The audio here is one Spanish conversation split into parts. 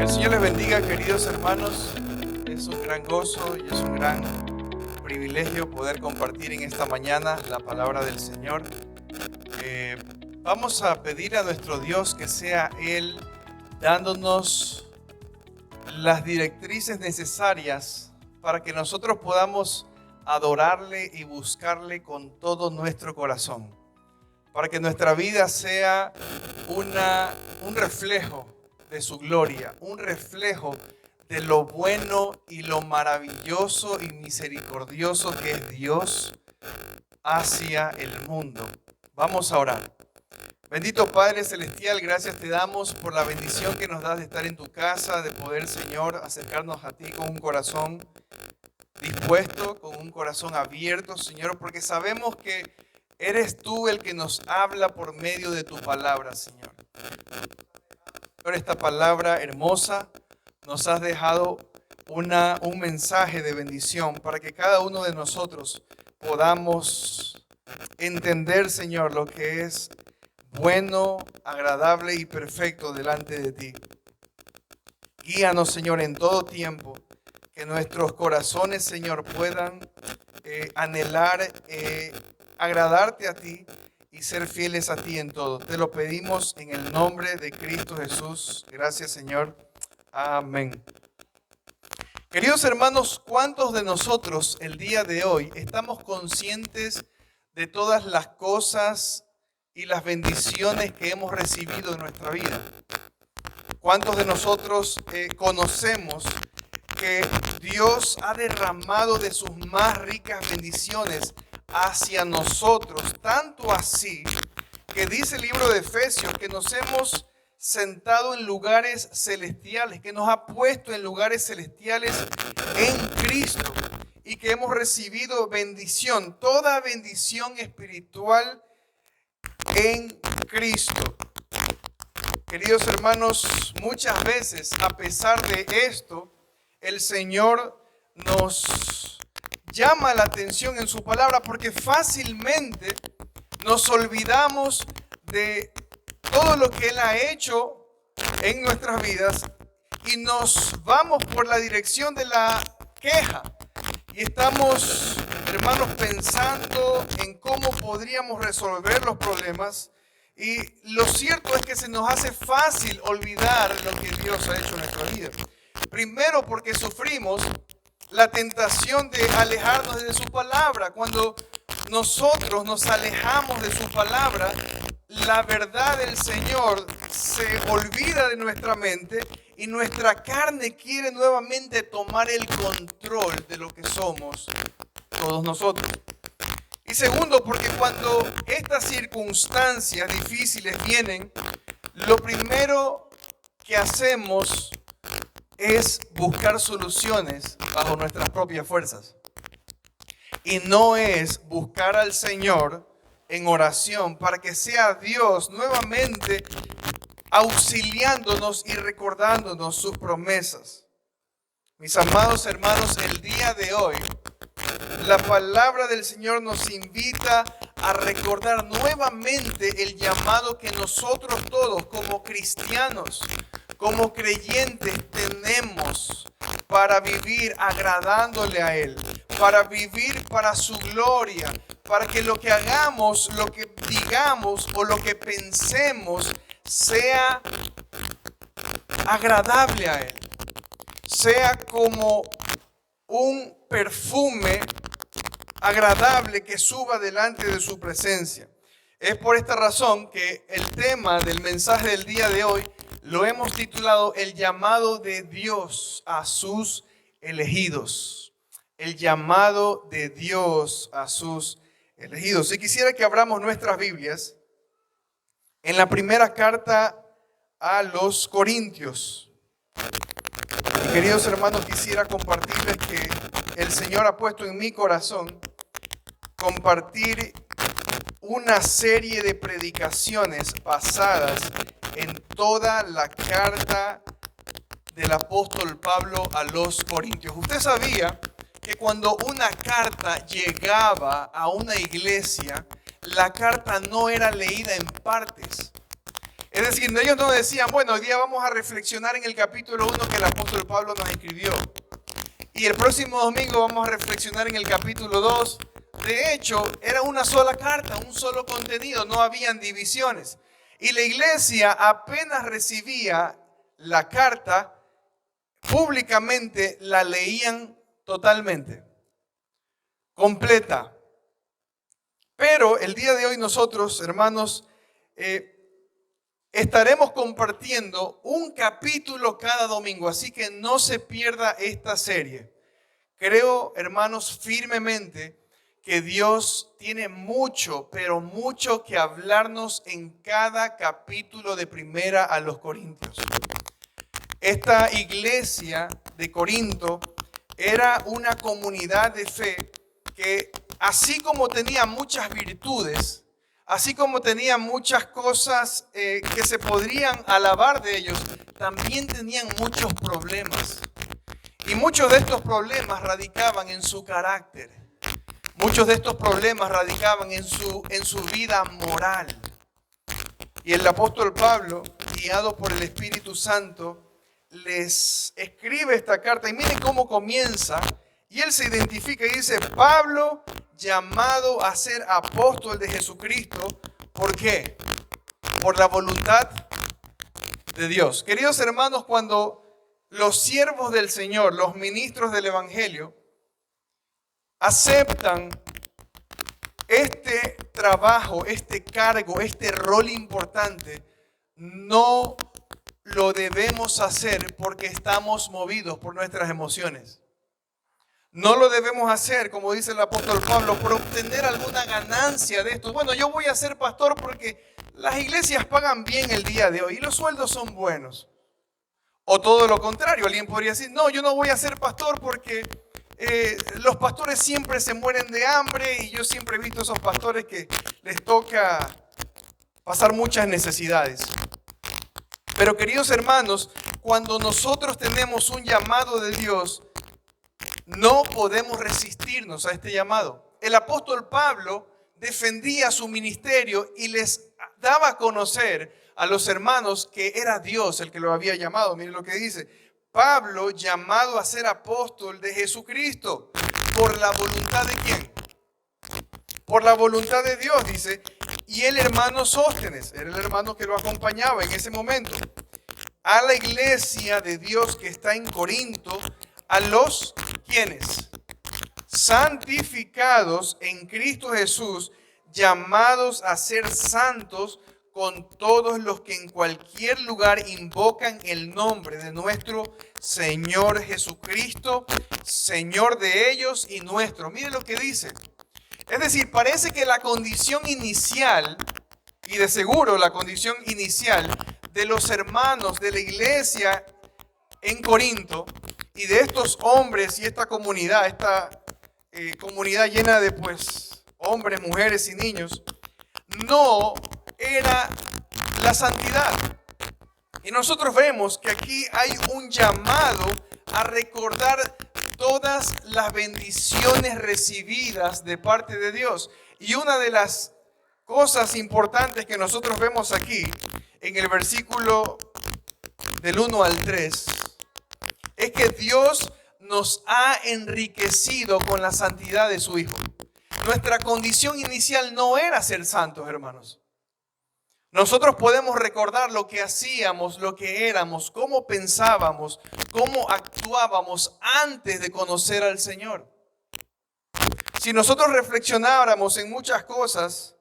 El Señor les bendiga, queridos hermanos. Es un gran gozo y es un gran privilegio poder compartir en esta mañana la palabra del Señor. Vamos a pedir a nuestro Dios que sea Él dándonos las directrices necesarias para que nosotros podamos adorarle y buscarle con todo nuestro corazón, para que nuestra vida sea un reflejo de su gloria, un reflejo de lo bueno y lo maravilloso y misericordioso que es Dios hacia el mundo. Vamos a orar. Bendito Padre Celestial, gracias te damos por la bendición que nos das de estar en tu casa, de poder, Señor, acercarnos a ti con un corazón dispuesto, con un corazón abierto, Señor, porque sabemos que eres tú el que nos habla por medio de tu palabra, Señor. Por esta palabra hermosa nos has dejado un mensaje de bendición para que cada uno de nosotros podamos entender, Señor, lo que es bueno, agradable y perfecto delante de ti. Guíanos, Señor, en todo tiempo, que nuestros corazones, Señor, puedan anhelar agradarte a ti y ser fieles a ti en todo. Te lo pedimos en el nombre de Cristo Jesús. Gracias, Señor. Amén. Queridos hermanos, ¿cuántos de nosotros el día de hoy estamos conscientes de todas las cosas y las bendiciones que hemos recibido en nuestra vida? ¿Cuántos de nosotros conocemos que Dios ha derramado de sus más ricas bendiciones hacia nosotros? Tanto así que dice el libro de Efesios que nos hemos sentado en lugares celestiales, que nos ha puesto en lugares celestiales en Cristo y que hemos recibido bendición, toda bendición espiritual en Cristo. Queridos hermanos, muchas veces, a pesar de esto, el Señor nos llama la atención en su palabra porque fácilmente nos olvidamos de todo lo que Él ha hecho en nuestras vidas y nos vamos por la dirección de la queja. Y estamos, hermanos, pensando en cómo podríamos resolver los problemas. Y lo cierto es que se nos hace fácil olvidar lo que Dios ha hecho en nuestra vida. Primero porque sufrimos la tentación de alejarnos de su palabra. Cuando nosotros nos alejamos de su palabra, la verdad del Señor se olvida de nuestra mente y nuestra carne quiere nuevamente tomar el control de lo que somos todos nosotros. Y segundo, porque cuando estas circunstancias difíciles vienen, lo primero que hacemos es buscar soluciones bajo nuestras propias fuerzas. Y no es buscar al Señor en oración para que sea Dios nuevamente auxiliándonos y recordándonos sus promesas. Mis amados hermanos, el día de hoy, la palabra del Señor nos invita a recordar nuevamente el llamado que nosotros todos como cristianos, como creyentes tenemos para vivir agradándole a Él, para vivir para su gloria, para que lo que hagamos, lo que digamos o lo que pensemos sea agradable a Él, sea como un perfume agradable que suba delante de su presencia. Es por esta razón que el tema del mensaje del día de hoy lo hemos titulado El llamado de Dios a sus elegidos. El llamado de Dios a sus elegidos. Y quisiera que abramos nuestras Biblias en la primera carta a los Corintios. Y queridos hermanos, quisiera compartirles que el Señor ha puesto en mi corazón compartir una serie de predicaciones basadas en toda la carta del apóstol Pablo a los Corintios. Usted sabía que cuando una carta llegaba a una iglesia, la carta no era leída en partes. Es decir, ellos no decían, bueno, hoy día vamos a reflexionar en el capítulo 1 que el apóstol Pablo nos escribió. Y el próximo domingo vamos a reflexionar en el capítulo 2. De hecho, era una sola carta, un solo contenido, no habían divisiones. Y la iglesia apenas recibía la carta, públicamente la leían totalmente, completa. Pero el día de hoy nosotros, hermanos, estaremos compartiendo un capítulo cada domingo, así que no se pierda esta serie. Creo, hermanos, firmemente que Dios tiene mucho, pero mucho que hablarnos en cada capítulo de Primera a los Corintios. Esta iglesia de Corinto era una comunidad de fe que, así como tenía muchas virtudes, así como tenía muchas cosas que se podrían alabar de ellos, también tenían muchos problemas. Y muchos de estos problemas radicaban en su carácter. Muchos de estos problemas radicaban en su vida moral. Y el apóstol Pablo, guiado por el Espíritu Santo, les escribe esta carta. Y miren cómo comienza. Y él se identifica y dice, Pablo, llamado a ser apóstol de Jesucristo. ¿Por qué? Por la voluntad de Dios. Queridos hermanos, cuando los siervos del Señor, los ministros del Evangelio, aceptan este trabajo, este cargo, este rol importante, no lo debemos hacer porque estamos movidos por nuestras emociones. No lo debemos hacer, como dice el apóstol Pablo, por obtener alguna ganancia de esto. Bueno, yo voy a ser pastor porque las iglesias pagan bien el día de hoy y los sueldos son buenos. O todo lo contrario, alguien podría decir, no, yo no voy a ser pastor porque los pastores siempre se mueren de hambre y yo siempre he visto esos pastores que les toca pasar muchas necesidades. Pero queridos hermanos, cuando nosotros tenemos un llamado de Dios, no podemos resistirnos a este llamado. El apóstol Pablo defendía su ministerio y les daba a conocer a los hermanos que era Dios el que lo había llamado. Miren lo que dice. Pablo, llamado a ser apóstol de Jesucristo, ¿por la voluntad de quién? Por la voluntad de Dios, dice. Y el hermano Sóstenes, era el hermano que lo acompañaba en ese momento. A la iglesia de Dios que está en Corinto, a los ¿quiénes? Santificados en Cristo Jesús, llamados a ser santos con todos los que en cualquier lugar invocan el nombre de nuestro Señor Jesucristo, Señor de ellos y nuestro. Mire lo que dice. Es decir, parece que la condición inicial, y de seguro la condición inicial de los hermanos de la iglesia en Corinto y de estos hombres y esta comunidad llena de hombres, mujeres y niños, no era la santidad. Y nosotros vemos que aquí hay un llamado a recordar todas las bendiciones recibidas de parte de Dios. Y una de las cosas importantes que nosotros vemos aquí, en el versículo del 1 al 3, es que Dios nos ha enriquecido con la santidad de su Hijo. Nuestra condición inicial no era ser santos, hermanos. Nosotros podemos recordar lo que hacíamos, lo que éramos, cómo pensábamos, cómo actuábamos antes de conocer al Señor. Si nosotros reflexionáramos en muchas cosas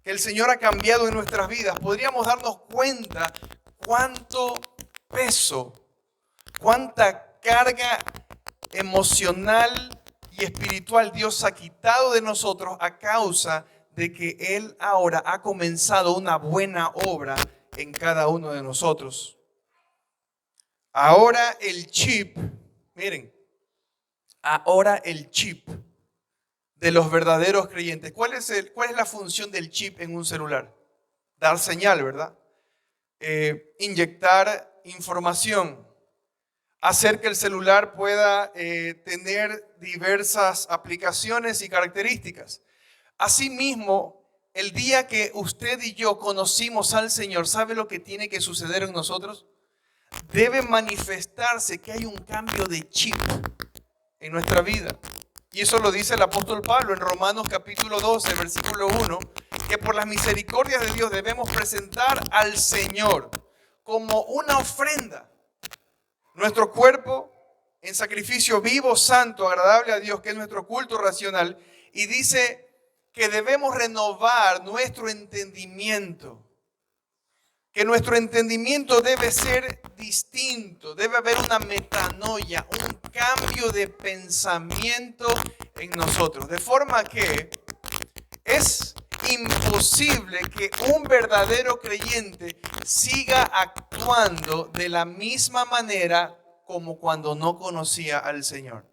que el Señor ha cambiado en nuestras vidas, podríamos darnos cuenta cuánto peso, cuánta carga emocional y espiritual Dios ha quitado de nosotros a causa de que Él ahora ha comenzado una buena obra en cada uno de nosotros. Ahora el chip, miren, ahora el chip de los verdaderos creyentes. ¿Cuál es la función del chip en un celular? Dar señal, ¿verdad? Inyectar información, hacer que el celular pueda tener diversas aplicaciones y características. Asimismo, el día que usted y yo conocimos al Señor, ¿sabe lo que tiene que suceder en nosotros? Debe manifestarse que hay un cambio de chip en nuestra vida. Y eso lo dice el apóstol Pablo en Romanos capítulo 12, versículo 1, que por las misericordias de Dios debemos presentar al Señor como una ofrenda nuestro cuerpo en sacrificio vivo, santo, agradable a Dios, que es nuestro culto racional. Y dice que debemos renovar nuestro entendimiento, que nuestro entendimiento debe ser distinto, debe haber una metanoia, un cambio de pensamiento en nosotros, de forma que es imposible que un verdadero creyente siga actuando de la misma manera como cuando no conocía al Señor.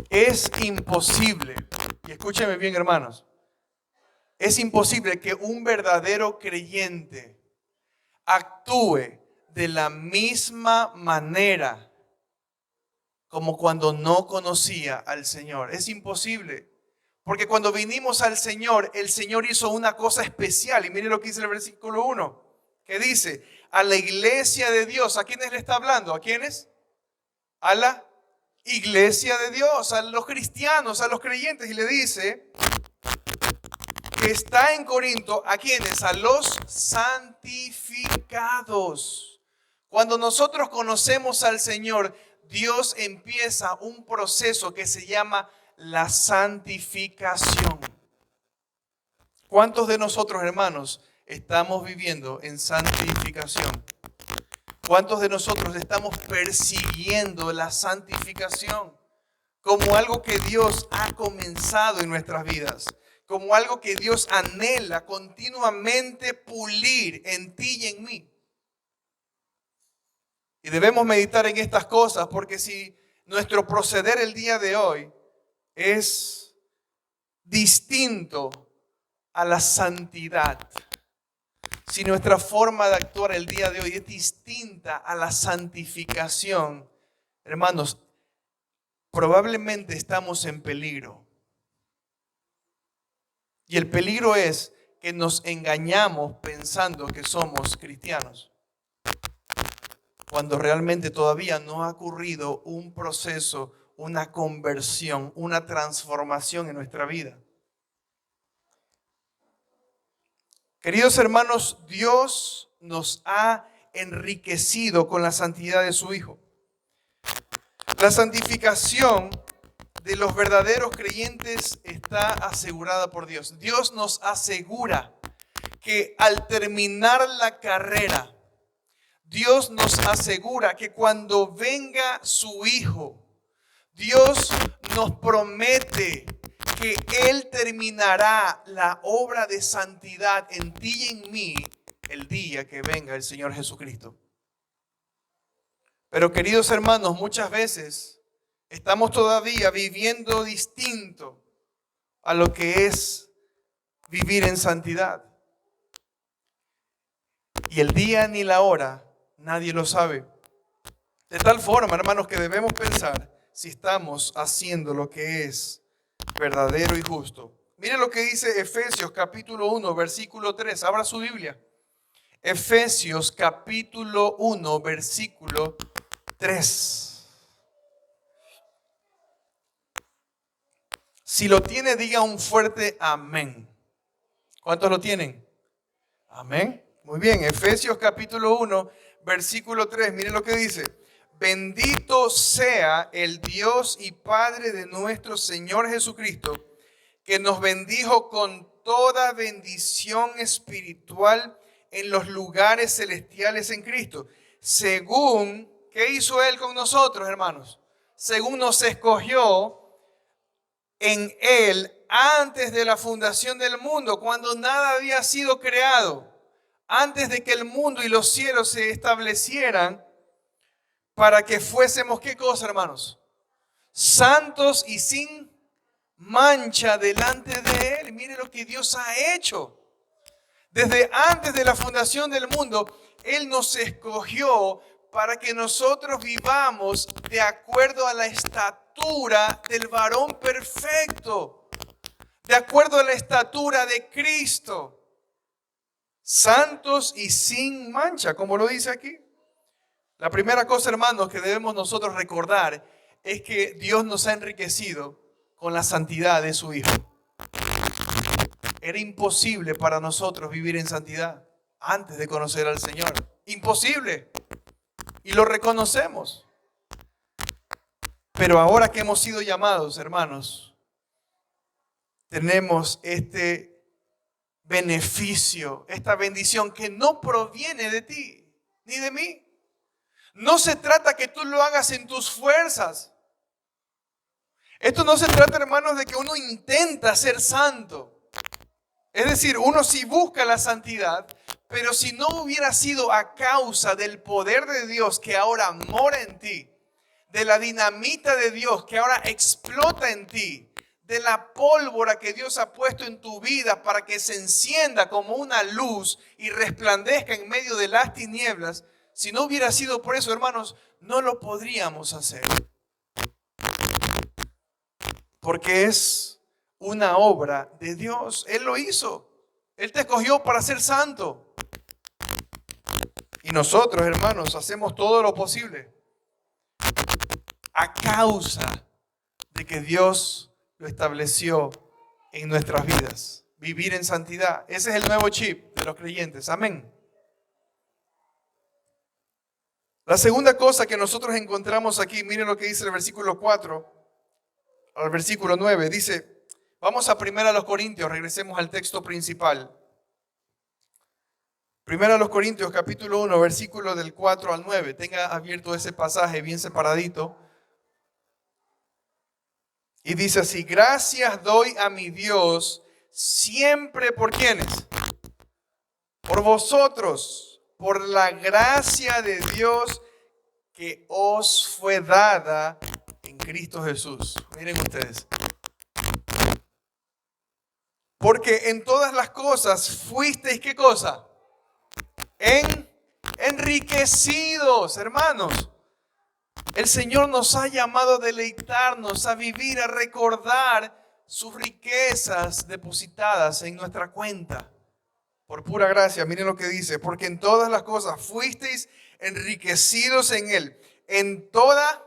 Es imposible, y escúcheme bien, hermanos, es imposible que un verdadero creyente actúe de la misma manera como cuando no conocía al Señor. Es imposible. Porque cuando vinimos al Señor, el Señor hizo una cosa especial. Y mire lo que dice el versículo 1, que dice, a la iglesia de Dios. ¿A quiénes le está hablando? ¿A quiénes? A la iglesia de Dios, a los cristianos, a los creyentes. Y le dice que está en Corinto, ¿a quiénes? A los santificados. Cuando nosotros conocemos al Señor, Dios empieza un proceso que se llama la santificación. ¿Cuántos de nosotros, hermanos, estamos viviendo en santificación? ¿Cuántos de nosotros estamos persiguiendo la santificación como algo que Dios ha comenzado en nuestras vidas? Como algo que Dios anhela continuamente pulir en ti y en mí. Y debemos meditar en estas cosas, porque si nuestro proceder el día de hoy es distinto a la santidad, si nuestra forma de actuar el día de hoy es distinta a la santificación, hermanos, probablemente estamos en peligro. Y el peligro es que nos engañamos pensando que somos cristianos, cuando realmente todavía no ha ocurrido un proceso, una conversión, una transformación en nuestra vida. Queridos hermanos, Dios nos ha enriquecido con la santidad de su Hijo. La santificación de los verdaderos creyentes está asegurada por Dios. Dios nos asegura que al terminar la carrera, Dios nos asegura que cuando venga su Hijo, Dios nos promete que Él terminará la obra de santidad en ti y en mí el día que venga el Señor Jesucristo. Pero queridos hermanos, muchas veces estamos todavía viviendo distinto a lo que es vivir en santidad. Y el día ni la hora nadie lo sabe. De tal forma, hermanos, que debemos pensar si estamos haciendo lo que es verdadero y justo. Mire lo que dice Efesios capítulo 1, versículo 3. Abra su Biblia. Efesios capítulo 1, versículo 3. Si lo tiene, diga un fuerte amén. ¿Cuántos lo tienen? Amén. Muy bien, Efesios capítulo 1, versículo 3. Mire lo que dice. Bendito sea el Dios y Padre de nuestro Señor Jesucristo, que nos bendijo con toda bendición espiritual en los lugares celestiales en Cristo. Según, ¿qué hizo Él con nosotros, hermanos? Según nos escogió en Él antes de la fundación del mundo, cuando nada había sido creado, antes de que el mundo y los cielos se establecieran, para que fuésemos, ¿qué cosa, hermanos? Santos y sin mancha delante de Él. Mire lo que Dios ha hecho. Desde antes de la fundación del mundo, Él nos escogió para que nosotros vivamos de acuerdo a la estatura del varón perfecto, de acuerdo a la estatura de Cristo, santos y sin mancha, como lo dice aquí. La primera cosa, hermanos, que debemos nosotros recordar es que Dios nos ha enriquecido con la santidad de su Hijo. Era imposible para nosotros vivir en santidad antes de conocer al Señor. Imposible. Y lo reconocemos. Pero ahora que hemos sido llamados, hermanos, tenemos este beneficio, esta bendición que no proviene de ti ni de mí. No se trata que tú lo hagas en tus fuerzas. Esto no se trata, hermanos, de que uno intenta ser santo. Es decir, uno sí busca la santidad, pero si no hubiera sido a causa del poder de Dios que ahora mora en ti, de la dinamita de Dios que ahora explota en ti, de la pólvora que Dios ha puesto en tu vida para que se encienda como una luz y resplandezca en medio de las tinieblas, si no hubiera sido por eso, hermanos, no lo podríamos hacer. Porque es una obra de Dios. Él lo hizo. Él te escogió para ser santo. Y nosotros, hermanos, hacemos todo lo posible a causa de que Dios lo estableció en nuestras vidas. Vivir en santidad. Ese es el nuevo chip de los creyentes. Amén. La segunda cosa que nosotros encontramos aquí, miren lo que dice el versículo 4 al versículo 9. Dice, vamos a 1 Corintios, regresemos al texto principal. 1 Corintios capítulo 1, versículo del 4 al 9. Tenga abierto ese pasaje bien separadito. Y dice así, gracias doy a mi Dios siempre por ¿quiénes? Por vosotros, por la gracia de Dios que os fue dada en Cristo Jesús. Miren ustedes. Porque en todas las cosas fuisteis, ¿qué cosa? Enriquecidos, hermanos. El Señor nos ha llamado a deleitarnos, a vivir, a recordar sus riquezas depositadas en nuestra cuenta. Por pura gracia, miren lo que dice. Porque en todas las cosas fuisteis enriquecidos en Él. En toda...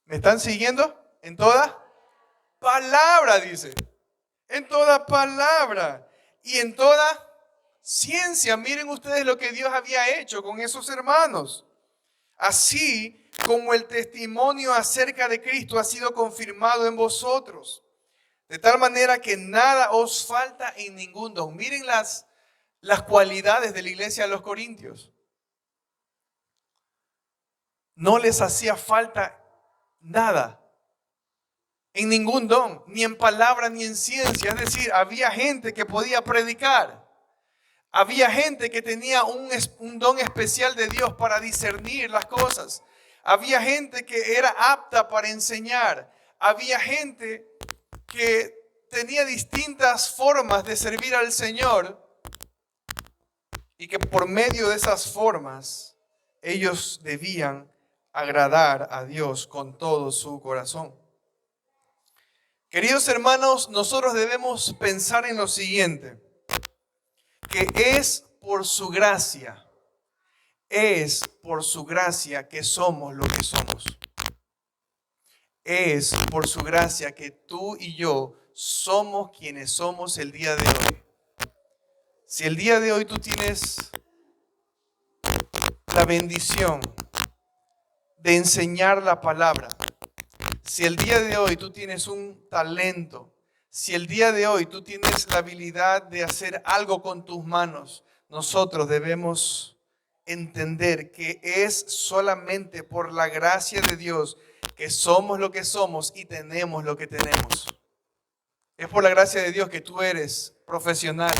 ¿Me están siguiendo? En toda palabra, dice. En toda palabra. Y en toda ciencia. Miren ustedes lo que Dios había hecho con esos hermanos. Así como el testimonio acerca de Cristo ha sido confirmado en vosotros. De tal manera que nada os falta en ningún don. Miren las cualidades de la iglesia de los Corintios. No les hacía falta nada. En ningún don. Ni en palabra ni en ciencia. Es decir, había gente que podía predicar. Había gente que tenía un don especial de Dios para discernir las cosas. Había gente que era apta para enseñar. Había gente que tenía distintas formas de servir al Señor y que por medio de esas formas ellos debían agradar a Dios con todo su corazón. Queridos hermanos, nosotros debemos pensar en lo siguiente, que es por su gracia que somos lo que somos. Es por su gracia que tú y yo somos quienes somos el día de hoy. Si el día de hoy tú tienes la bendición de enseñar la palabra, si el día de hoy tú tienes un talento, si el día de hoy tú tienes la habilidad de hacer algo con tus manos, nosotros debemos entender que es solamente por la gracia de Dios que somos lo que somos y tenemos lo que tenemos. Es por la gracia de Dios que tú eres profesional.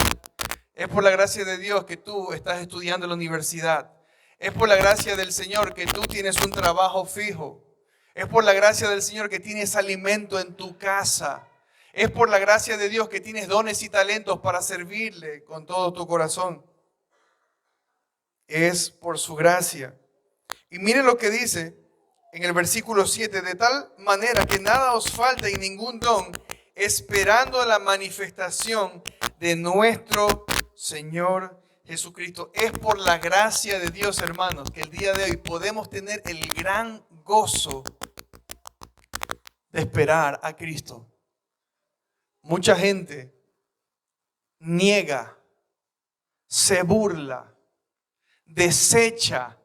Es por la gracia de Dios que tú estás estudiando en la universidad. Es por la gracia del Señor que tú tienes un trabajo fijo. Es por la gracia del Señor que tienes alimento en tu casa. Es por la gracia de Dios que tienes dones y talentos para servirle con todo tu corazón. es por su gracia. Y mire lo que dice en el versículo 7, de tal manera que nada os falta y ningún don, esperando la manifestación de nuestro Señor Jesucristo. Es por la gracia de Dios, hermanos, que el día de hoy podemos tener el gran gozo de esperar a Cristo. Mucha gente niega, se burla, desecha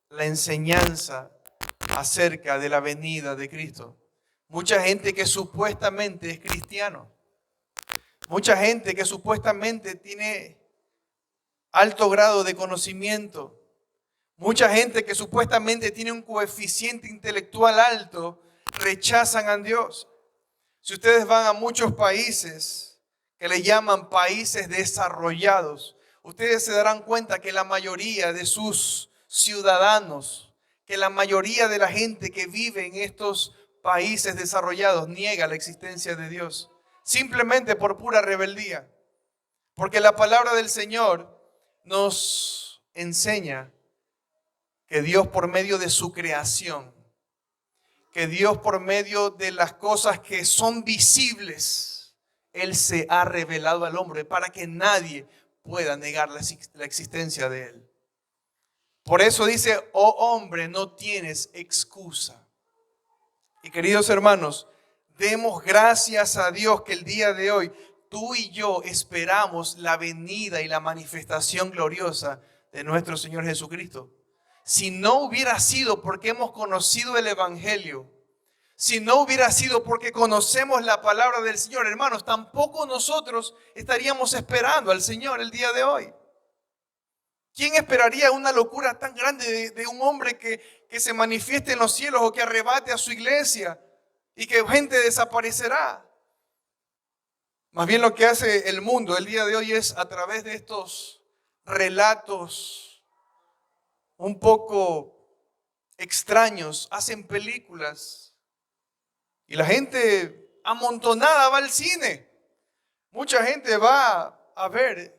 la enseñanza acerca de la venida de Cristo. Mucha gente que supuestamente es cristiano, mucha gente que supuestamente tiene alto grado de conocimiento, mucha gente que supuestamente tiene un coeficiente intelectual alto, rechazan a Dios. Si ustedes van a muchos países que le llaman países desarrollados, ustedes se darán cuenta que la mayoría de sus ciudadanos, que la mayoría de la gente que vive en estos países desarrollados niega la existencia de Dios, simplemente por pura rebeldía. Porque la palabra del Señor nos enseña que Dios, por medio de su creación, que Dios, por medio de las cosas que son visibles, Él se ha revelado al hombre para que nadie pueda negar la existencia de Él. Por eso dice, oh hombre, no tienes excusa. Y queridos hermanos, demos gracias a Dios que el día de hoy tú y yo esperamos la venida y la manifestación gloriosa de nuestro Señor Jesucristo. Si no hubiera sido porque hemos conocido el Evangelio, si no hubiera sido porque conocemos la palabra del Señor, hermanos, tampoco nosotros estaríamos esperando al Señor el día de hoy. ¿Quién esperaría una locura tan grande de un hombre que se manifieste en los cielos o que arrebate a su iglesia y que gente desaparecerá? Más bien lo que hace el mundo el día de hoy es a través de estos relatos un poco extraños, hacen películas y la gente amontonada va al cine. Mucha gente va a ver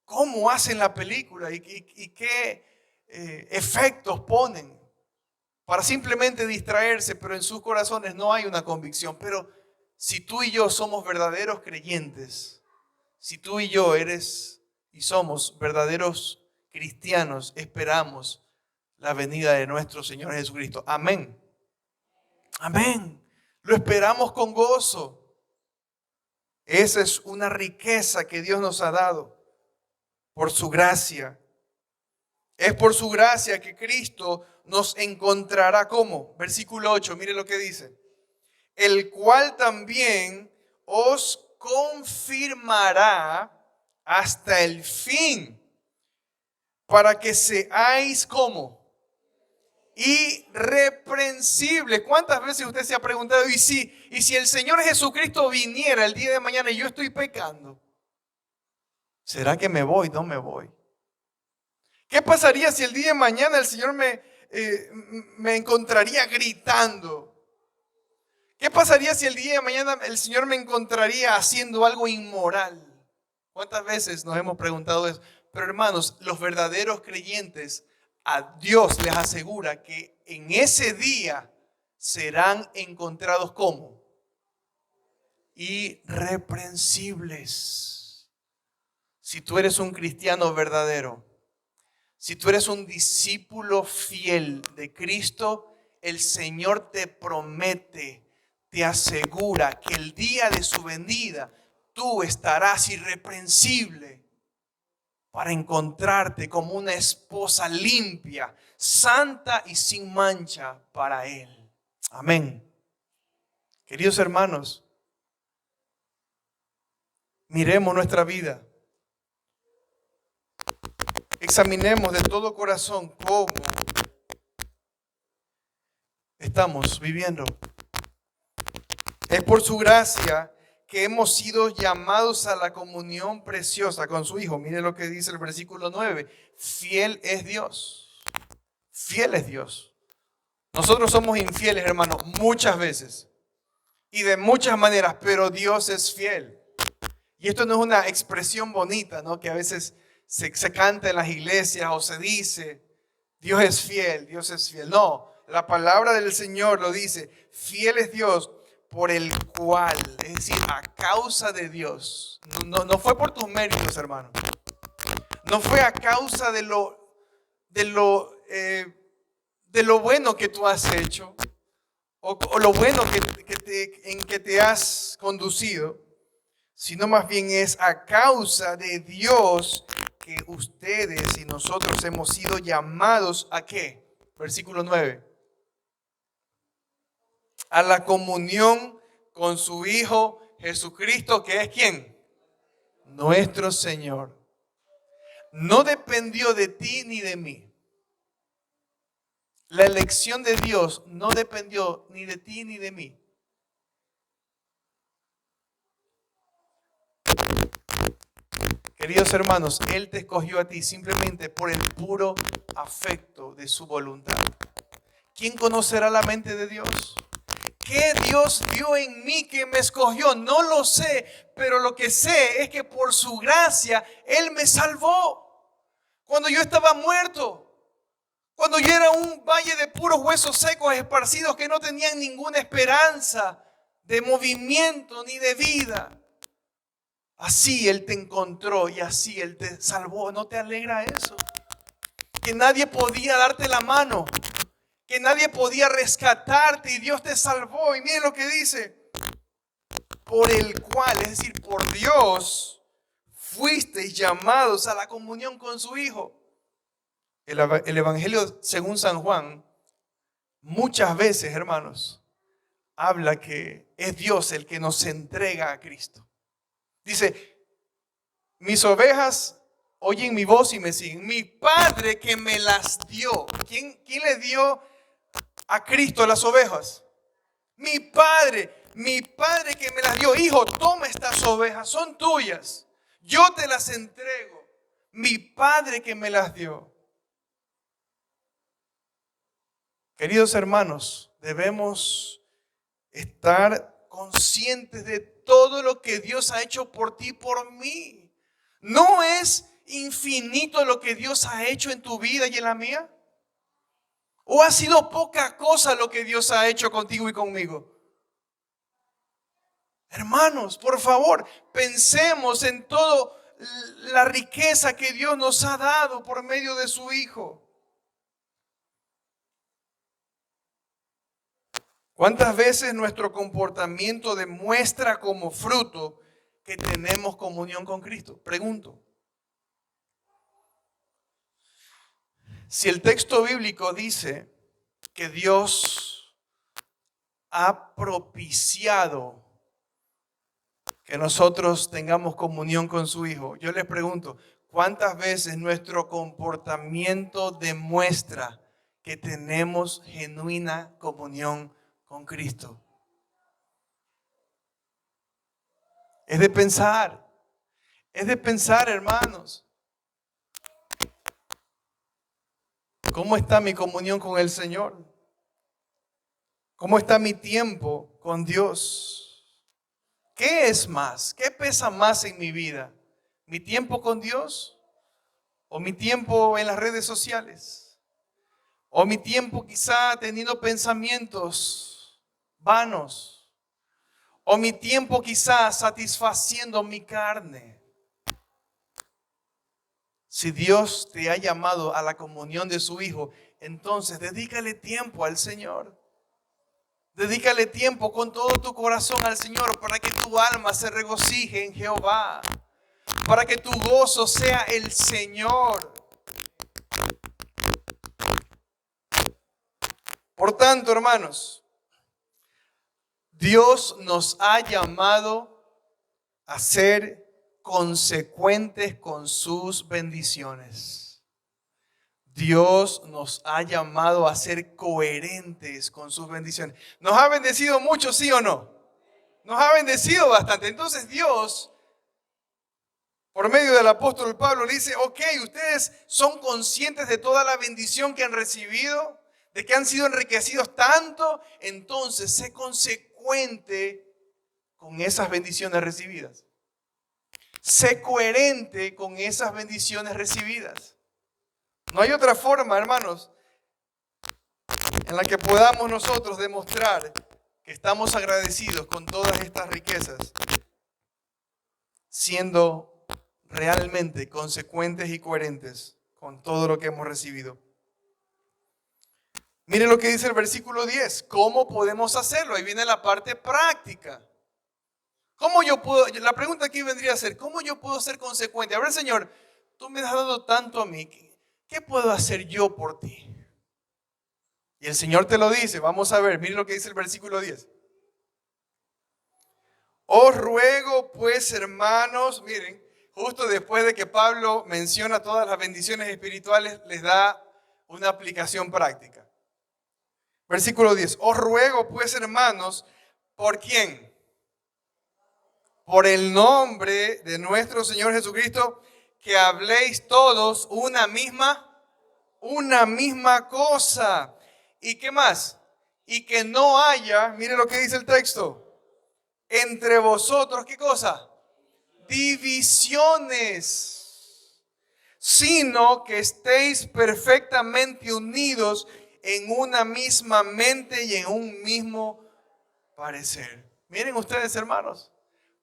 cómo hacen la película y qué efectos ponen para simplemente distraerse, pero en sus corazones no hay una convicción. Pero si tú y yo somos verdaderos creyentes, si tú y yo eres y somos verdaderos cristianos, esperamos la venida de nuestro Señor Jesucristo. Amén. Amén. Lo esperamos con gozo. Esa es una riqueza que Dios nos ha dado. Por su gracia. Es por su gracia que Cristo nos encontrará como. Versículo 8, mire lo que dice. El cual también os confirmará hasta el fin, para que seáis como irreprensibles. ¿Cuántas veces usted se ha preguntado, y si el Señor Jesucristo viniera el día de mañana y yo estoy pecando? ¿Será que me voy? No me voy. ¿Qué pasaría si el día de mañana el Señor me encontraría gritando? ¿Qué pasaría si el día de mañana el Señor me encontraría haciendo algo inmoral? ¿Cuántas veces nos hemos preguntado eso? Pero hermanos, los verdaderos creyentes, a Dios les asegura que en ese día serán encontrados como irreprensibles. Si tú eres un cristiano verdadero, si tú eres un discípulo fiel de Cristo, el Señor te promete, te asegura que el día de su venida tú estarás irreprensible para encontrarte como una esposa limpia, santa y sin mancha para Él. Amén. Queridos hermanos, miremos nuestra vida. Examinemos de todo corazón cómo estamos viviendo. Es por su gracia que hemos sido llamados a la comunión preciosa con su Hijo. Mire lo que dice el versículo 9. Fiel es Dios. Fiel es Dios. Nosotros somos infieles, hermanos, muchas veces y de muchas maneras, pero Dios es fiel. Y esto no es una expresión bonita, ¿no? Que a veces se canta en las iglesias o se dice, Dios es fiel, Dios es fiel. No, la palabra del Señor lo dice, fiel es Dios por el cual, es decir, a causa de Dios. No fue por tus méritos, hermano. No fue a causa de lo bueno que tú has hecho o lo bueno en que te has conducido, sino más bien es a causa de Dios que ustedes y nosotros hemos sido llamados ¿a qué? Versículo 9. A la comunión con su Hijo Jesucristo, que es ¿quién? Nuestro Señor. No dependió de ti ni de mí. La elección de Dios no dependió ni de ti ni de mí. Queridos hermanos, Él te escogió a ti simplemente por el puro afecto de su voluntad. ¿Quién conocerá la mente de Dios? ¿Qué Dios vio en mí que me escogió? No lo sé, pero lo que sé es que por su gracia Él me salvó. Cuando yo estaba muerto, cuando yo era un valle de puros huesos secos esparcidos que no tenían ninguna esperanza de movimiento ni de vida. Así Él te encontró y así Él te salvó. ¿No te alegra eso? Que nadie podía darte la mano, que nadie podía rescatarte y Dios te salvó. Y miren lo que dice, por el cual, es decir, por Dios, fuisteis llamados a la comunión con su Hijo. El Evangelio según San Juan, muchas veces, hermanos, habla que es Dios el que nos entrega a Cristo. Dice, mis ovejas oyen mi voz y me siguen. Mi Padre que me las dio. ¿Quién le dio a Cristo las ovejas? Mi Padre que me las dio. Hijo, toma estas ovejas, son tuyas. Yo te las entrego. Mi Padre que me las dio. Queridos hermanos, debemos estar conscientes de todo lo que Dios ha hecho por ti y por mí. ¿No es infinito lo que Dios ha hecho en tu vida y en la mía? ¿O ha sido poca cosa lo que Dios ha hecho contigo y conmigo? Hermanos, por favor, pensemos en toda la riqueza que Dios nos ha dado por medio de su Hijo. ¿Cuántas veces nuestro comportamiento demuestra como fruto que tenemos comunión con Cristo? Pregunto. Si el texto bíblico dice que Dios ha propiciado que nosotros tengamos comunión con su Hijo, yo les pregunto, ¿cuántas veces nuestro comportamiento demuestra que tenemos genuina comunión con Cristo? Es de pensar, hermanos. ¿Cómo está mi comunión con el Señor? ¿Cómo está mi tiempo con Dios? ¿Qué es más? ¿Qué pesa más en mi vida? ¿Mi tiempo con Dios? ¿O mi tiempo en las redes sociales? ¿O mi tiempo quizá teniendo pensamientos vanos? ¿O mi tiempo quizá satisfaciendo mi carne? Si Dios te ha llamado a la comunión de su Hijo, entonces dedícale tiempo al Señor. Dedícale tiempo con todo tu corazón al Señor para que tu alma se regocije en Jehová. Para que tu gozo sea el Señor. Por tanto, hermanos, Dios nos ha llamado a ser consecuentes con sus bendiciones. Dios nos ha llamado a ser coherentes con sus bendiciones. ¿Nos ha bendecido mucho, sí o no? Nos ha bendecido bastante. Entonces Dios, por medio del apóstol Pablo, le dice, ok, ustedes son conscientes de toda la bendición que han recibido, de que han sido enriquecidos tanto, entonces sé consecuente con esas bendiciones recibidas. Sé coherente con esas bendiciones recibidas. No hay otra forma, hermanos, en la que podamos nosotros demostrar que estamos agradecidos con todas estas riquezas, siendo realmente consecuentes y coherentes con todo lo que hemos recibido. Miren lo que dice el versículo 10. ¿Cómo podemos hacerlo? Ahí viene la parte práctica. ¿Cómo yo puedo? La pregunta aquí vendría a ser, ¿cómo yo puedo ser consecuente? A ver, Señor, tú me has dado tanto a mí. ¿Qué puedo hacer yo por ti? Y el Señor te lo dice. Vamos a ver, miren lo que dice el versículo 10. Os ruego pues, hermanos, miren, justo después de que Pablo menciona todas las bendiciones espirituales, les da una aplicación práctica. Versículo 10. Os ruego pues, hermanos, ¿por quién? Por el nombre de nuestro Señor Jesucristo, que habléis todos una misma cosa. ¿Y qué más? Y que no haya, mire lo que dice el texto, entre vosotros, ¿qué cosa? Divisiones, sino que estéis perfectamente unidos en una misma mente y en un mismo parecer. Miren ustedes, hermanos,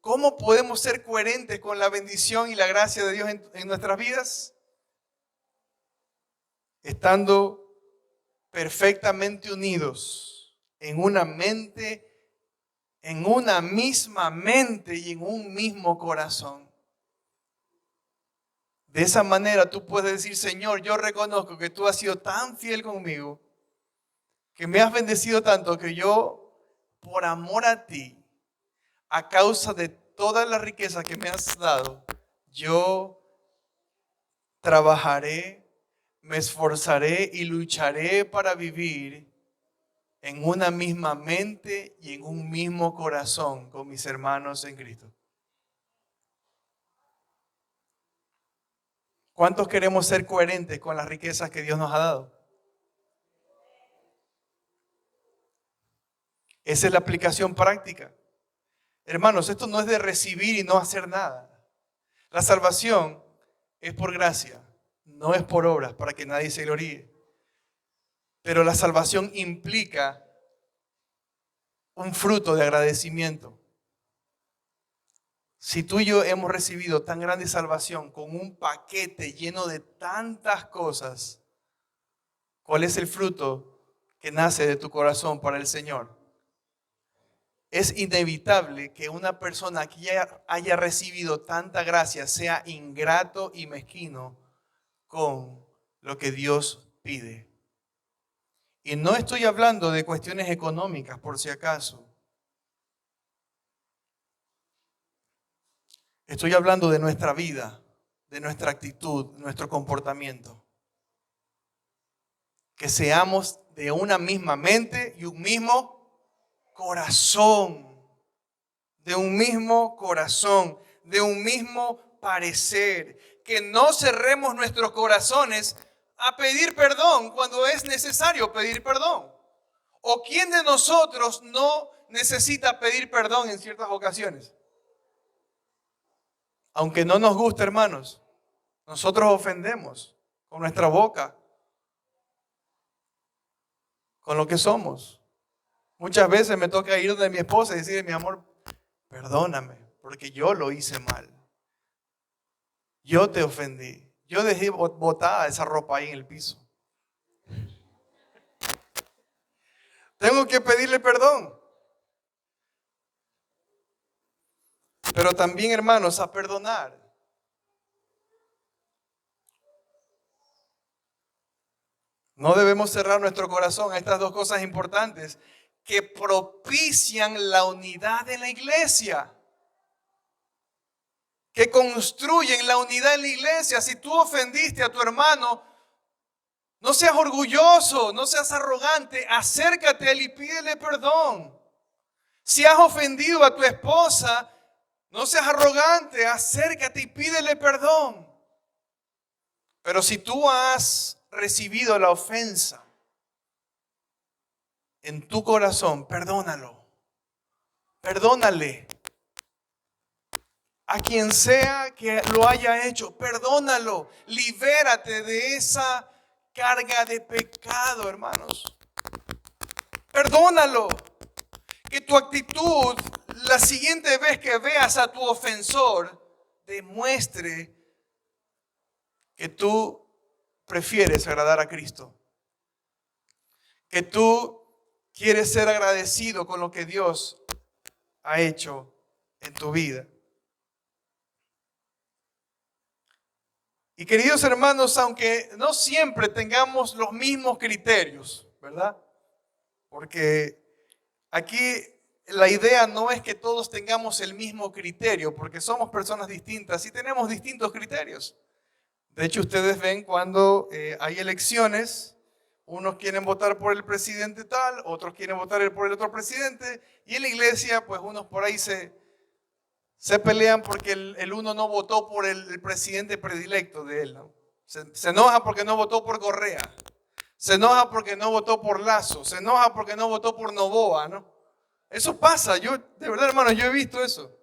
¿cómo podemos ser coherentes con la bendición y la gracia de Dios en nuestras vidas? Estando perfectamente unidos en una mente, en una misma mente y en un mismo corazón. De esa manera tú puedes decir, Señor, yo reconozco que tú has sido tan fiel conmigo, que me has bendecido tanto que yo, por amor a ti, a causa de toda la riqueza que me has dado, yo trabajaré, me esforzaré y lucharé para vivir en una misma mente y en un mismo corazón con mis hermanos en Cristo. ¿Cuántos queremos ser coherentes con las riquezas que Dios nos ha dado? Esa es la aplicación práctica. Hermanos, esto no es de recibir y no hacer nada. La salvación es por gracia, no es por obras para que nadie se gloríe. Pero la salvación implica un fruto de agradecimiento. Si tú y yo hemos recibido tan grande salvación con un paquete lleno de tantas cosas, ¿cuál es el fruto que nace de tu corazón para el Señor? Es inevitable que una persona que ya haya recibido tanta gracia sea ingrato y mezquino con lo que Dios pide. Y no estoy hablando de cuestiones económicas, por si acaso. Estoy hablando de nuestra vida, de nuestra actitud, nuestro comportamiento. Que seamos de una misma mente y un mismo corazón. De un mismo corazón, de un mismo parecer. Que no cerremos nuestros corazones a pedir perdón cuando es necesario pedir perdón. ¿O quién de nosotros no necesita pedir perdón en ciertas ocasiones? Aunque no nos guste, hermanos, nosotros ofendemos con nuestra boca, con lo que somos. Muchas veces me toca ir de mi esposa y decirle, mi amor, perdóname, porque yo lo hice mal. Yo te ofendí. Yo dejé botada esa ropa ahí en el piso. Tengo que pedirle perdón. Pero también, hermanos, a perdonar. No debemos cerrar nuestro corazón a estas dos cosas importantes que propician la unidad de la iglesia. Que construyen la unidad en la iglesia. Si tú ofendiste a tu hermano, no seas orgulloso, no seas arrogante, acércate a él y pídele perdón. Si has ofendido a tu esposa, no seas arrogante, acércate y pídele perdón. Pero si tú has recibido la ofensa en tu corazón, perdónalo, perdónale. A quien sea que lo haya hecho, perdónalo, libérate de esa carga de pecado, hermanos. Perdónalo. Que tu actitud, la siguiente vez que veas a tu ofensor, demuestre que tú prefieres agradar a Cristo. Que tú quieres ser agradecido con lo que Dios ha hecho en tu vida. Y queridos hermanos, aunque no siempre tengamos los mismos criterios, ¿verdad? Porque aquí la idea no es que todos tengamos el mismo criterio, porque somos personas distintas y tenemos distintos criterios. De hecho, ustedes ven cuando hay elecciones, unos quieren votar por el presidente tal, otros quieren votar por el otro presidente, y en la iglesia, pues unos por ahí se pelean porque el uno no votó por el presidente predilecto de él, ¿no? Se enoja porque no votó por Correa, se enoja porque no votó por Lazo, se enoja porque no votó por Noboa, ¿no? Eso pasa, yo, de verdad, hermanos, yo he visto eso.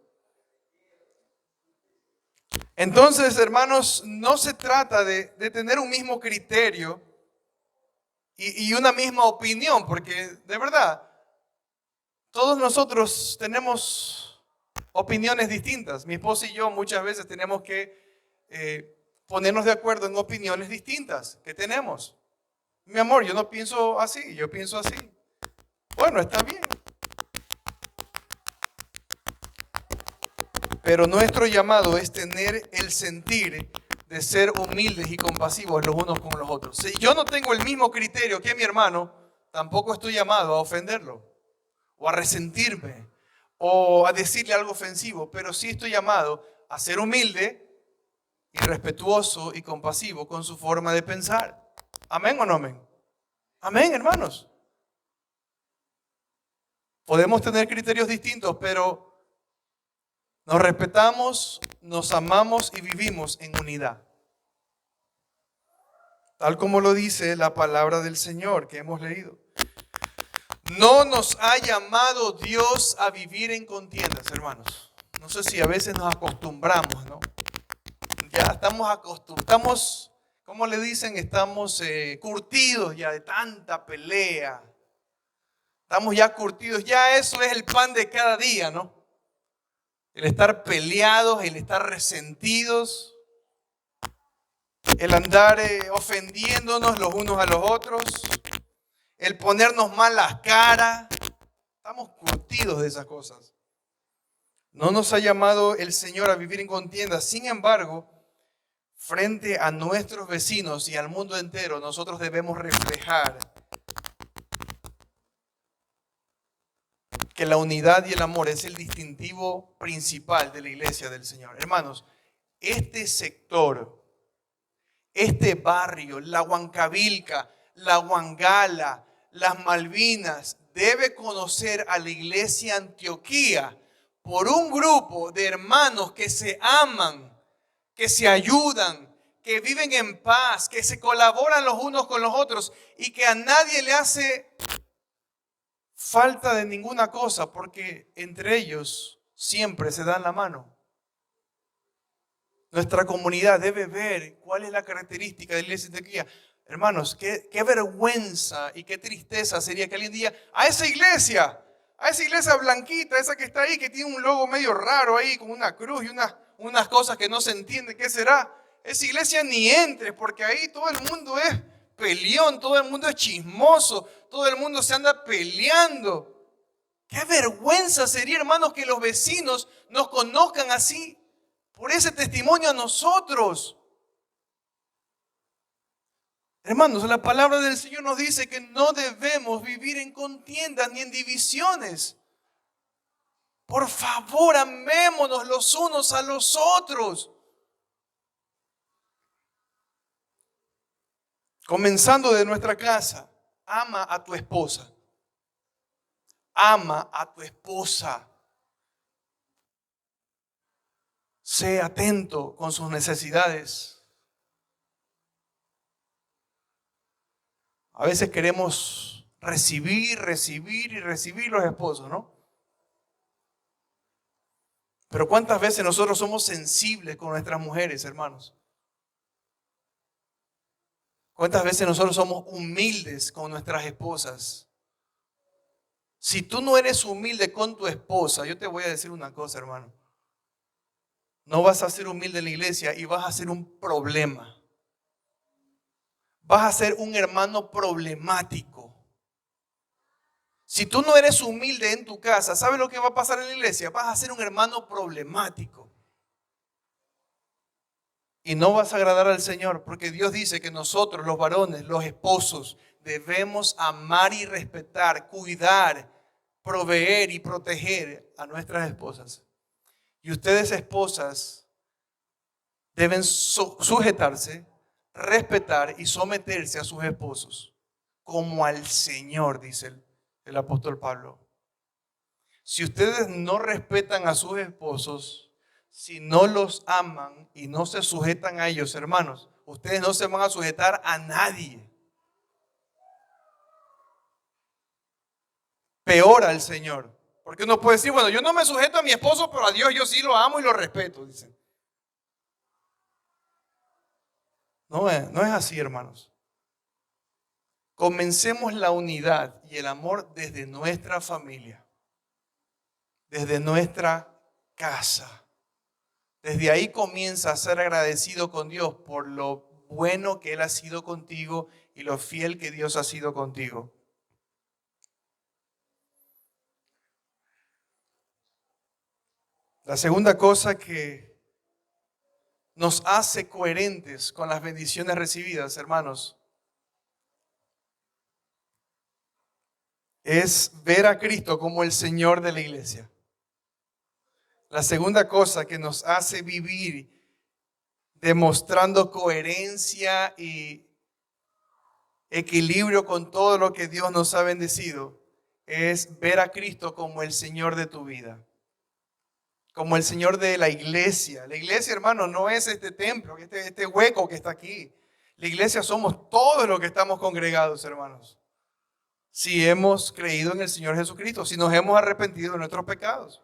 Entonces, hermanos, no se trata de tener un mismo criterio y una misma opinión, porque de verdad, todos nosotros tenemos opiniones distintas. Mi esposa y yo muchas veces tenemos que ponernos de acuerdo en opiniones distintas que tenemos. Mi amor, yo no pienso así, yo pienso así. Bueno, está bien. Pero nuestro llamado es tener el sentir de ser humildes y compasivos los unos con los otros. Si yo no tengo el mismo criterio que mi hermano, tampoco estoy llamado a ofenderlo, o a resentirme, o a decirle algo ofensivo, pero sí estoy llamado a ser humilde y respetuoso y compasivo con su forma de pensar. ¿Amén o no amén? Amén, hermanos. Podemos tener criterios distintos, pero nos respetamos, nos amamos y vivimos en unidad. Tal como lo dice la palabra del Señor que hemos leído. No nos ha llamado Dios a vivir en contiendas, hermanos. No sé si a veces nos acostumbramos, ¿no? Ya estamos acostumbrados, ¿cómo le dicen? Estamos curtidos ya de tanta pelea. Estamos ya curtidos, ya eso es el pan de cada día, ¿no? El estar peleados, el estar resentidos, el andar ofendiéndonos los unos a los otros, el ponernos malas caras. Estamos curtidos de esas cosas. No nos ha llamado el Señor a vivir en contienda. Sin embargo, frente a nuestros vecinos y al mundo entero, nosotros debemos reflejar que la unidad y el amor es el distintivo principal de la iglesia del Señor. Hermanos, este sector, este barrio, la Huancavilca, la Huangala, las Malvinas, debe conocer a la iglesia Antioquía por un grupo de hermanos que se aman, que se ayudan, que viven en paz, que se colaboran los unos con los otros y que a nadie le hace falta de ninguna cosa porque entre ellos siempre se dan la mano. Nuestra comunidad debe ver cuál es la característica de la iglesia de Antioquía. Hermanos, qué vergüenza y qué tristeza sería que alguien diga a esa iglesia blanquita, esa que está ahí, que tiene un logo medio raro ahí, con una cruz y unas cosas que no se entiende qué será. Esa iglesia ni entres, porque ahí todo el mundo es peleón, todo el mundo es chismoso, todo el mundo se anda peleando. Qué vergüenza sería, hermanos, que los vecinos nos conozcan así, por ese testimonio a nosotros. Hermanos, la palabra del Señor nos dice que no debemos vivir en contiendas ni en divisiones. Por favor, amémonos los unos a los otros. Comenzando de nuestra casa, ama a tu esposa. Ama a tu esposa. Sé atento con sus necesidades. A veces queremos recibir y recibir los esposos, ¿no? Pero ¿cuántas veces nosotros somos sensibles con nuestras mujeres, hermanos? ¿Cuántas veces nosotros somos humildes con nuestras esposas? Si tú no eres humilde con tu esposa, yo te voy a decir una cosa, hermano. No vas a ser humilde en la iglesia y vas a ser un problema. Vas a ser un hermano problemático. Si tú no eres humilde en tu casa, ¿sabes lo que va a pasar en la iglesia? Vas a ser un hermano problemático. Y no vas a agradar al Señor, porque Dios dice que nosotros, los varones, los esposos, debemos amar y respetar, cuidar, proveer y proteger a nuestras esposas. Y ustedes, esposas, deben sujetarse, respetar y someterse a sus esposos, como al Señor, dice el apóstol Pablo. Si ustedes no respetan a sus esposos, si no los aman y no se sujetan a ellos, hermanos, ustedes no se van a sujetar a nadie. Peor al Señor. Porque uno puede decir, bueno, yo no me sujeto a mi esposo, pero a Dios yo sí lo amo y lo respeto, dicen. No es así, hermanos. Comencemos la unidad y el amor desde nuestra familia, desde nuestra casa. Desde ahí comienza a ser agradecido con Dios por lo bueno que Él ha sido contigo y lo fiel que Dios ha sido contigo. La segunda cosa que nos hace coherentes con las bendiciones recibidas, hermanos, es ver a Cristo como el Señor de la iglesia. La segunda cosa que nos hace vivir demostrando coherencia y equilibrio con todo lo que Dios nos ha bendecido es ver a Cristo como el Señor de tu vida, como el Señor de la iglesia. La iglesia, hermano, no es este templo, este hueco que está aquí. La iglesia somos todos los que estamos congregados, hermanos. Si hemos creído en el Señor Jesucristo, si nos hemos arrepentido de nuestros pecados.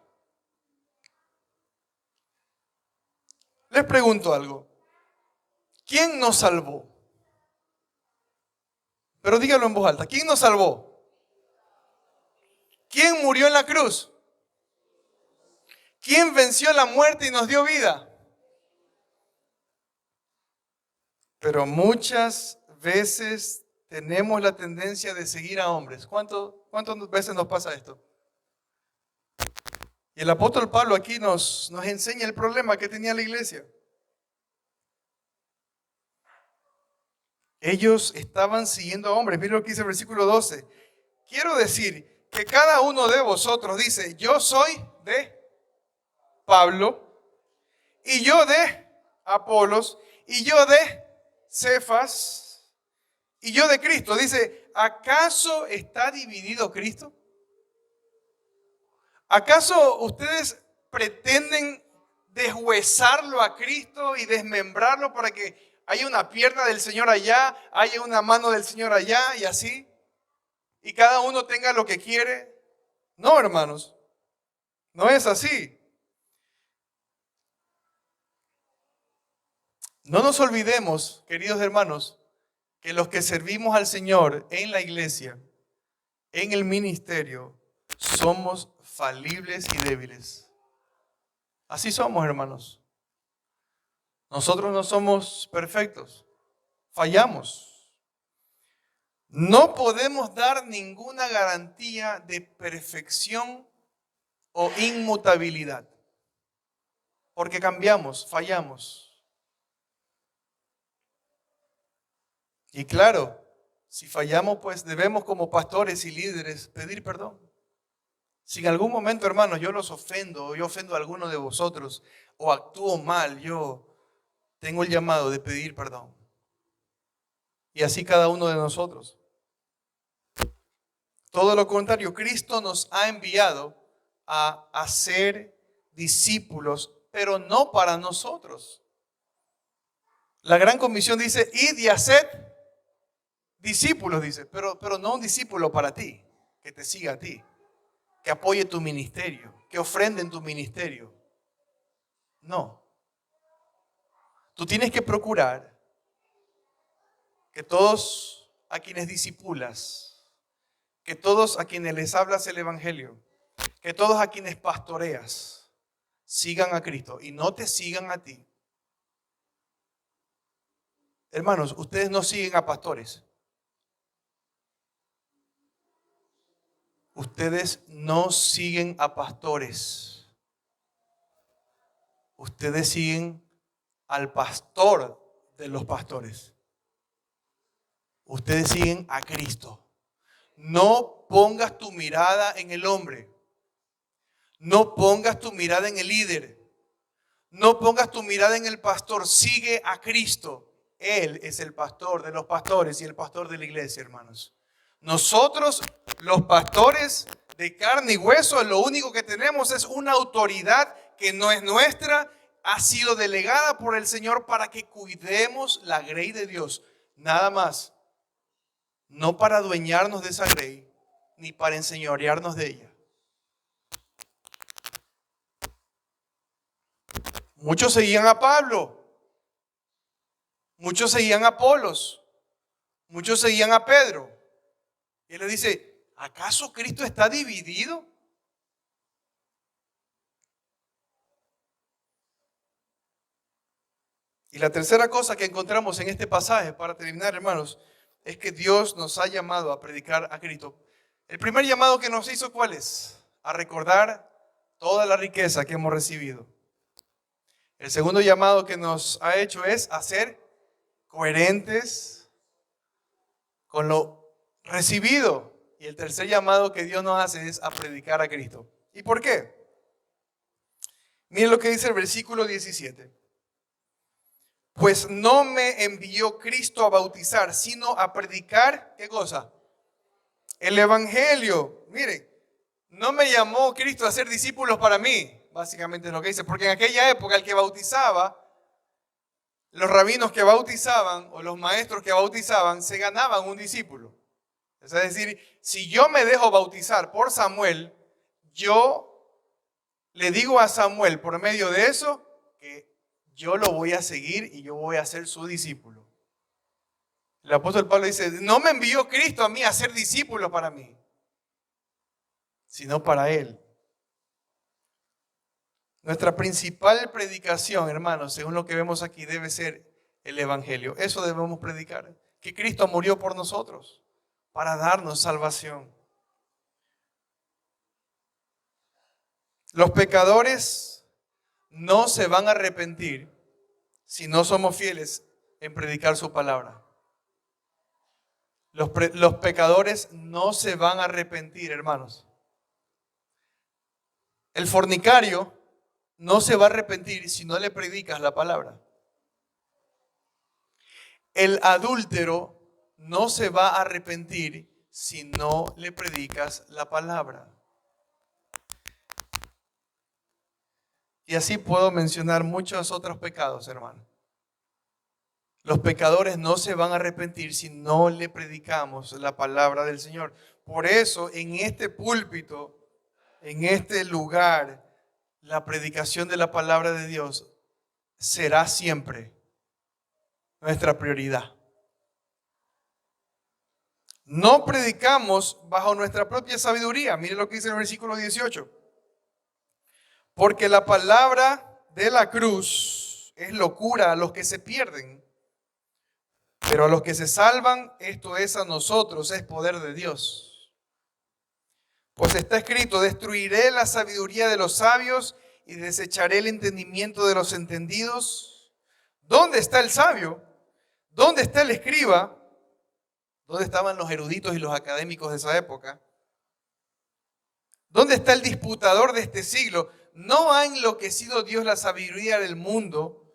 Les pregunto algo. ¿Quién nos salvó? Pero dígalo en voz alta. ¿Quién nos salvó? ¿Quién murió en la cruz? ¿Quién venció la muerte y nos dio vida? Pero muchas veces tenemos la tendencia de seguir a hombres. ¿Cuántas veces nos pasa esto? Y el apóstol Pablo aquí nos enseña el problema que tenía la iglesia. Ellos estaban siguiendo a hombres. Miren lo que dice el versículo 12. Quiero decir que cada uno de vosotros dice, yo soy de Pablo, y yo de Apolos, y yo de Cefas, y yo de Cristo. Dice, ¿acaso está dividido Cristo? ¿Acaso ustedes pretenden deshuesarlo a Cristo y desmembrarlo para que haya una pierna del Señor allá, haya una mano del Señor allá y así? Y cada uno tenga lo que quiere. No, hermanos, no es así. No nos olvidemos, queridos hermanos, que los que servimos al Señor en la iglesia, en el ministerio, somos falibles y débiles. Así somos, hermanos. Nosotros no somos perfectos. Fallamos. No podemos dar ninguna garantía de perfección o inmutabilidad. Porque cambiamos, fallamos. Y claro, si fallamos, pues debemos como pastores y líderes pedir perdón. Si en algún momento, hermanos, yo los ofendo o yo ofendo a alguno de vosotros o actúo mal, yo tengo el llamado de pedir perdón. Y así cada uno de nosotros. Todo lo contrario, Cristo nos ha enviado a hacer discípulos, pero no para nosotros. La gran comisión dice, id y haced discípulos, dice, pero no un discípulo para ti, que te siga a ti, que apoye tu ministerio, que ofrende en tu ministerio. No. Tú tienes que procurar que todos a quienes discipulas, que todos a quienes les hablas el evangelio, que todos a quienes pastoreas, sigan a Cristo y no te sigan a ti. Hermanos, ustedes no siguen a pastores. Ustedes no siguen a pastores. Ustedes siguen al pastor de los pastores. Ustedes siguen a Cristo. No pongas tu mirada en el hombre. No pongas tu mirada en el líder. No pongas tu mirada en el pastor. Sigue a Cristo. Él es el pastor de los pastores y el pastor de la iglesia, hermanos. Nosotros, los pastores de carne y hueso, lo único que tenemos es una autoridad que no es nuestra, ha sido delegada por el Señor para que cuidemos la grey de Dios. Nada más. No para adueñarnos de esa grey, ni para enseñorearnos de ella. Muchos seguían a Pablo. Muchos seguían a Apolos. Muchos seguían a Pedro. Y él le dice, ¿acaso Cristo está dividido? Y la tercera cosa que encontramos en este pasaje, para terminar, hermanos, es que Dios nos ha llamado a predicar a Cristo. El primer llamado que nos hizo, ¿cuál es? A recordar toda la riqueza que hemos recibido. El segundo llamado que nos ha hecho es a ser coherentes con lo recibido. Y el tercer llamado que Dios nos hace es a predicar a Cristo. ¿Y por qué? Miren lo que dice el versículo 17. Pues no me envió Cristo a bautizar, sino a predicar, ¿qué cosa? El evangelio. Miren, no me llamó Cristo a ser discípulos para mí, básicamente es lo que dice, porque en aquella época el que bautizaba, los rabinos que bautizaban o los maestros que bautizaban, se ganaban un discípulo. Es decir, si yo me dejo bautizar por Samuel, yo le digo a Samuel por medio de eso que yo lo voy a seguir y yo voy a ser su discípulo. El apóstol Pablo dice, no me envió Cristo a mí a ser discípulo para mí, sino para Él. Nuestra principal predicación, hermanos, según lo que vemos aquí, debe ser el evangelio. Eso debemos predicar, que Cristo murió por nosotros para darnos salvación. Los pecadores no se van a arrepentir si no somos fieles en predicar su palabra. Los pecadores no se van a arrepentir, hermanos. El fornicario no se va a arrepentir si no le predicas la palabra. El adúltero no se va a arrepentir si no le predicas la palabra. Y así puedo mencionar muchos otros pecados, hermano. Los pecadores no se van a arrepentir si no le predicamos la palabra del Señor. Por eso, en este púlpito, en este lugar, la predicación de la palabra de Dios será siempre nuestra prioridad. No predicamos bajo nuestra propia sabiduría. Mire lo que dice el versículo 18. Porque la palabra de la cruz es locura a los que se pierden, pero a los que se salvan, esto es a nosotros, es poder de Dios. Pues está escrito, destruiré la sabiduría de los sabios y desecharé el entendimiento de los entendidos. ¿Dónde está el sabio? ¿Dónde está el escriba? ¿Dónde estaban los eruditos y los académicos de esa época? ¿Dónde está el disputador de este siglo? ¿No ha enloquecido Dios la sabiduría del mundo?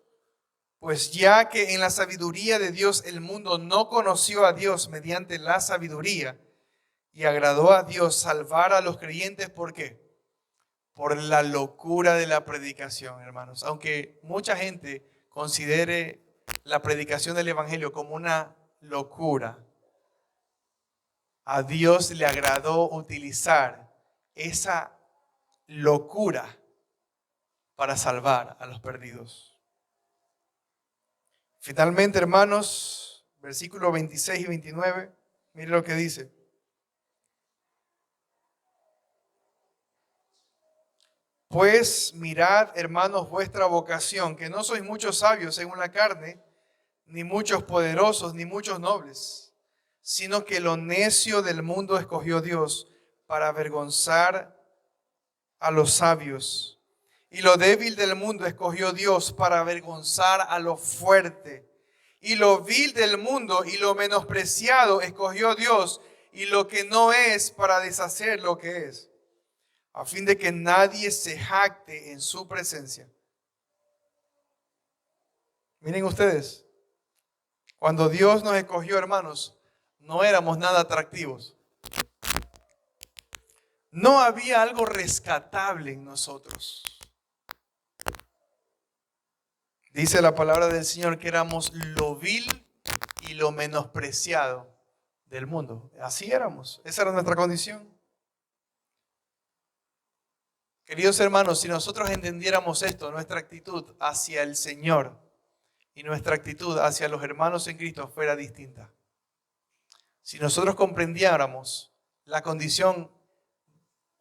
Pues ya que en la sabiduría de Dios el mundo no conoció a Dios mediante la sabiduría y agradó a Dios salvar a los creyentes, ¿por qué? Por la locura de la predicación, hermanos. Aunque mucha gente considere la predicación del evangelio como una locura, a Dios le agradó utilizar esa locura para salvar a los perdidos. Finalmente, hermanos, versículos 26 y 29, mire lo que dice. Pues mirad, hermanos, vuestra vocación, que no sois muchos sabios según la carne, ni muchos poderosos, ni muchos nobles, sino que lo necio del mundo escogió Dios para avergonzar a los sabios. Y lo débil del mundo escogió Dios para avergonzar a lo fuerte. Y lo vil del mundo y lo menospreciado escogió Dios, y lo que no es para deshacer lo que es, a fin de que nadie se jacte en su presencia. Miren ustedes, cuando Dios nos escogió, hermanos, no éramos nada atractivos. No había algo rescatable en nosotros. Dice la palabra del Señor que éramos lo vil y lo menospreciado del mundo. Así éramos. Esa era nuestra condición. Queridos hermanos, si nosotros entendiéramos esto, nuestra actitud hacia el Señor y nuestra actitud hacia los hermanos en Cristo fuera distinta. Si nosotros comprendiéramos la condición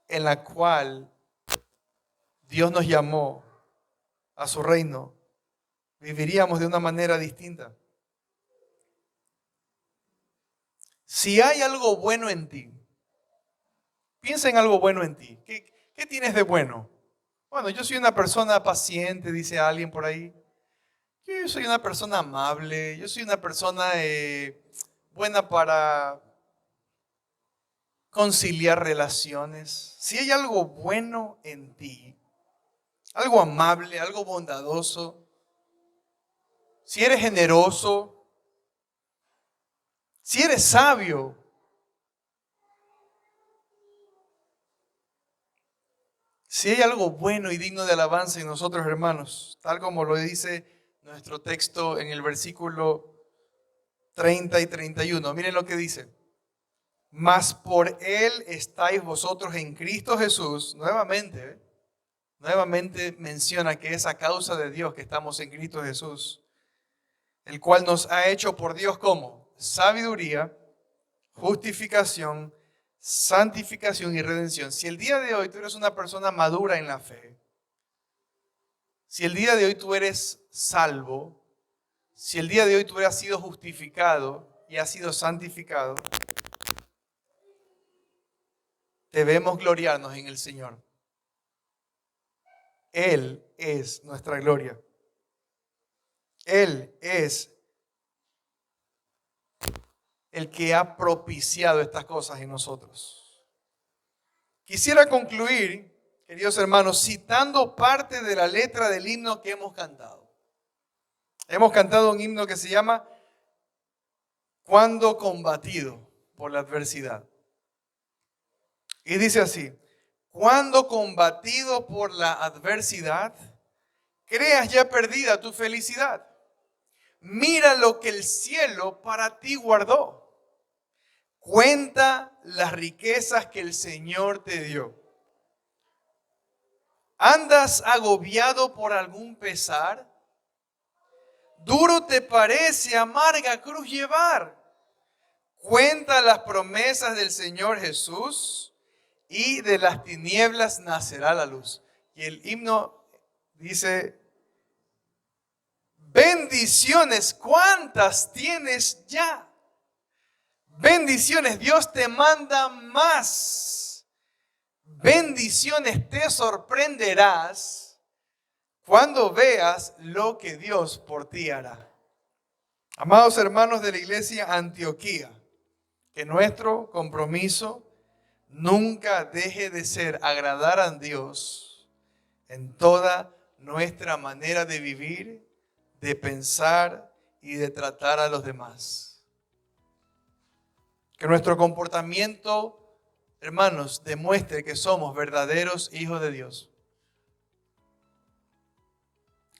en la cual Dios nos llamó a su reino, viviríamos de una manera distinta. Si hay algo bueno en ti, piensa en algo bueno en ti. ¿Qué tienes de bueno? Bueno, yo soy una persona paciente, dice alguien por ahí. Yo soy una persona amable, yo soy una persona buena para conciliar relaciones. Si hay algo bueno en ti, algo amable, algo bondadoso, si eres generoso, si eres sabio, si hay algo bueno y digno de alabanza en nosotros, hermanos, tal como lo dice nuestro texto en el versículo 30 y 31. Miren lo que dice. Mas por Él estáis vosotros en Cristo Jesús. Nuevamente menciona que es a causa de Dios que estamos en Cristo Jesús, el cual nos ha hecho por Dios como sabiduría, justificación, santificación y redención. Si el día de hoy tú eres una persona madura en la fe, si el día de hoy tú eres salvo, si el día de hoy tú has sido justificado y has sido santificado, debemos gloriarnos en el Señor. Él es nuestra gloria. Él es el que ha propiciado estas cosas en nosotros. Quisiera concluir, queridos hermanos, citando parte de la letra del himno que hemos cantado. Hemos cantado un himno que se llama Cuando combatido por la adversidad. Y dice así: cuando combatido por la adversidad, creas ya perdida tu felicidad. Mira lo que el cielo para ti guardó. Cuenta las riquezas que el Señor te dio. ¿Andas agobiado por algún pesar? ¿Duro te parece amarga cruz llevar? Cuenta las promesas del Señor Jesús y de las tinieblas nacerá la luz. Y el himno dice: bendiciones, ¿cuántas tienes ya? Bendiciones, Dios te manda más. Bendiciones, te sorprenderás cuando veas lo que Dios por ti hará. Amados hermanos de la iglesia Antioquía, que nuestro compromiso nunca deje de ser agradar a Dios en toda nuestra manera de vivir, de pensar y de tratar a los demás. Que nuestro comportamiento, hermanos, demuestre que somos verdaderos hijos de Dios.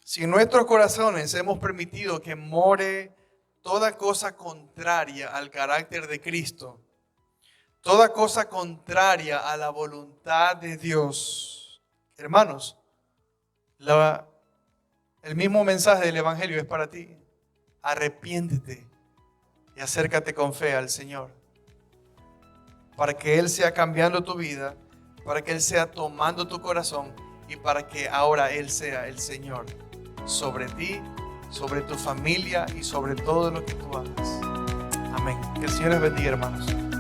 Si en nuestros corazones hemos permitido que more toda cosa contraria al carácter de Cristo, toda cosa contraria a la voluntad de Dios, hermanos, El mismo mensaje del Evangelio es para ti. Arrepiéntete y acércate con fe al Señor, para que Él sea cambiando tu vida, para que Él sea tomando tu corazón y para que ahora Él sea el Señor sobre ti, sobre tu familia y sobre todo lo que tú hagas. Amén. Que el Señor les bendiga, hermanos.